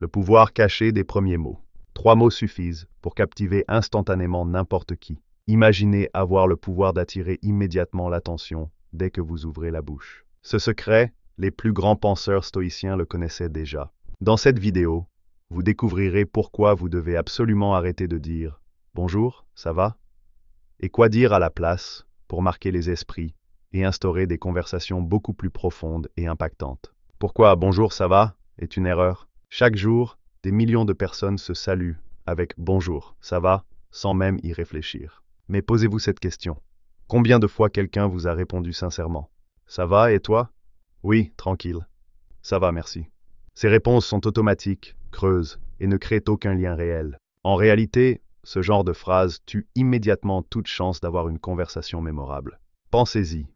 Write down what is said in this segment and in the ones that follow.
Le pouvoir caché des premiers mots. 3 mots suffisent pour captiver instantanément n'importe qui. Imaginez avoir le pouvoir d'attirer immédiatement l'attention dès que vous ouvrez la bouche. Ce secret, les plus grands penseurs stoïciens le connaissaient déjà. Dans cette vidéo, vous découvrirez pourquoi vous devez absolument arrêter de dire « Bonjour, ça va ?» et quoi dire à la place pour marquer les esprits et instaurer des conversations beaucoup plus profondes et impactantes. Pourquoi « Bonjour, ça va ?» est une erreur. Chaque jour, des millions de personnes se saluent avec « Bonjour, ça va ?» sans même y réfléchir. Mais posez-vous cette question. Combien de fois quelqu'un vous a répondu sincèrement « Ça va et toi ?»« Oui, tranquille. Ça va, merci. » Ces réponses sont automatiques, creuses et ne créent aucun lien réel. En réalité, ce genre de phrase tue immédiatement toute chance d'avoir une conversation mémorable. Pensez-y.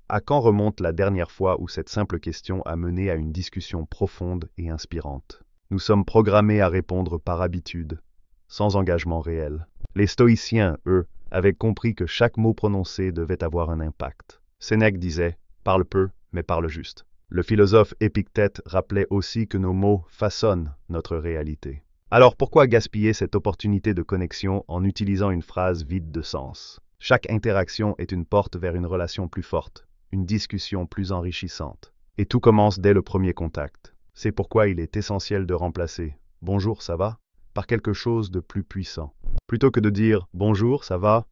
À quand remonte la dernière fois où cette simple question a mené à une discussion profonde et inspirante? Nous sommes programmés à répondre par habitude, sans engagement réel. Les stoïciens, eux, avaient compris que chaque mot prononcé devait avoir un impact. Sénèque disait « Parle peu, mais parle juste ». Le philosophe Épictète rappelait aussi que nos mots façonnent notre réalité. Alors pourquoi gaspiller cette opportunité de connexion en utilisant une phrase vide de sens? Chaque interaction est une porte vers une relation plus forte, une discussion plus enrichissante. Et tout commence dès le premier contact. C'est pourquoi il est essentiel de remplacer « Bonjour, ça va ?» par quelque chose de plus puissant. Plutôt que de dire « Bonjour, ça va ?»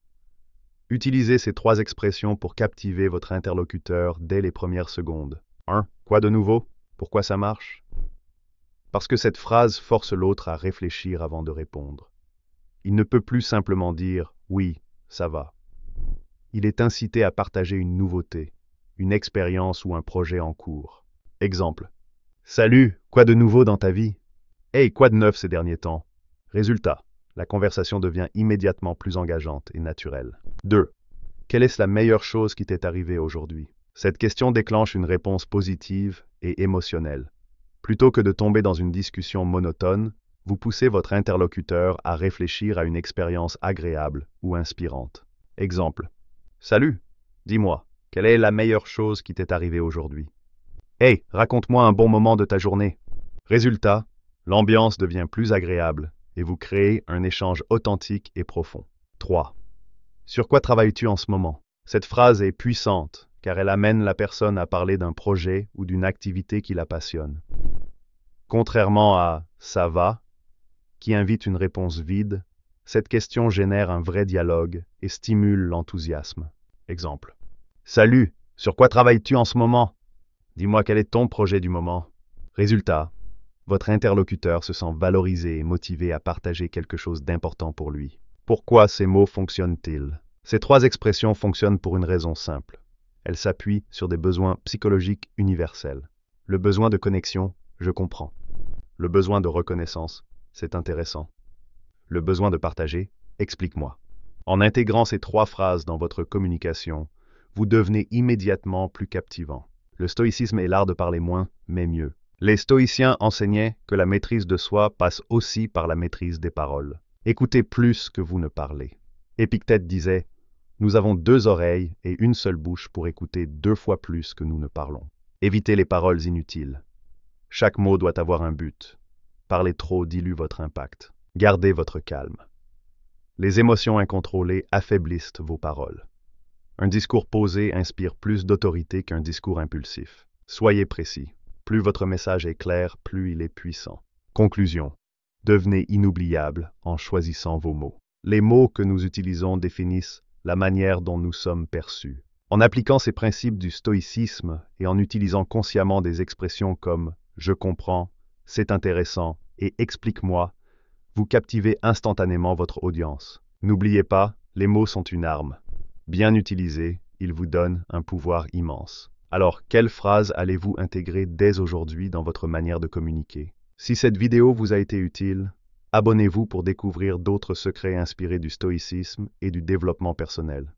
utilisez ces 3 expressions pour captiver votre interlocuteur dès les premières secondes. 1. Quoi de nouveau? Pourquoi ça marche? Parce que cette phrase force l'autre à réfléchir avant de répondre. Il ne peut plus simplement dire « Oui, ça va ». Il est incité à partager une nouveauté, une expérience ou un projet en cours. Exemple. Salut, quoi de nouveau dans ta vie? Hey, quoi de neuf ces derniers temps? Résultat, la conversation devient immédiatement plus engageante et naturelle. 2. Quelle est la meilleure chose qui t'est arrivée aujourd'hui? Cette question déclenche une réponse positive et émotionnelle. Plutôt que de tomber dans une discussion monotone, vous poussez votre interlocuteur à réfléchir à une expérience agréable ou inspirante. Exemple. Salut, dis-moi, quelle est la meilleure chose qui t'est arrivée aujourd'hui? Hey, raconte-moi un bon moment de ta journée. Résultat, l'ambiance devient plus agréable et vous créez un échange authentique et profond. 3. Sur quoi travailles-tu en ce moment? Cette phrase est puissante car elle amène la personne à parler d'un projet ou d'une activité qui la passionne. Contrairement à « ça va » qui invite une réponse vide, cette question génère un vrai dialogue et stimule l'enthousiasme. Exemple. Salut, sur quoi travailles-tu en ce moment? Dis-moi quel est ton projet du moment. Résultat, votre interlocuteur se sent valorisé et motivé à partager quelque chose d'important pour lui. Pourquoi ces mots fonctionnent-ils? Ces 3 expressions fonctionnent pour une raison simple. Elles s'appuient sur des besoins psychologiques universels. Le besoin de connexion, je comprends. Le besoin de reconnaissance, c'est intéressant. Le besoin de partager, explique-moi. En intégrant ces 3 phrases dans votre communication, vous devenez immédiatement plus captivant. Le stoïcisme est l'art de parler moins, mais mieux. Les stoïciens enseignaient que la maîtrise de soi passe aussi par la maîtrise des paroles. Écoutez plus que vous ne parlez. Épictète disait « Nous avons 2 oreilles et une seule bouche pour écouter 2 fois plus que nous ne parlons. » Évitez les paroles inutiles. Chaque mot doit avoir un but. Parler trop dilue votre impact. Gardez votre calme. Les émotions incontrôlées affaiblissent vos paroles. Un discours posé inspire plus d'autorité qu'un discours impulsif. Soyez précis. Plus votre message est clair, plus il est puissant. Conclusion. Devenez inoubliable en choisissant vos mots. Les mots que nous utilisons définissent la manière dont nous sommes perçus. En appliquant ces principes du stoïcisme et en utilisant consciemment des expressions comme « je comprends »,« c'est intéressant » et « explique-moi », vous captivez instantanément votre audience. N'oubliez pas, les mots sont une arme. Bien utilisés, ils vous donnent un pouvoir immense. Alors, quelle phrase allez-vous intégrer dès aujourd'hui dans votre manière de communiquer? Si cette vidéo vous a été utile, abonnez-vous pour découvrir d'autres secrets inspirés du stoïcisme et du développement personnel.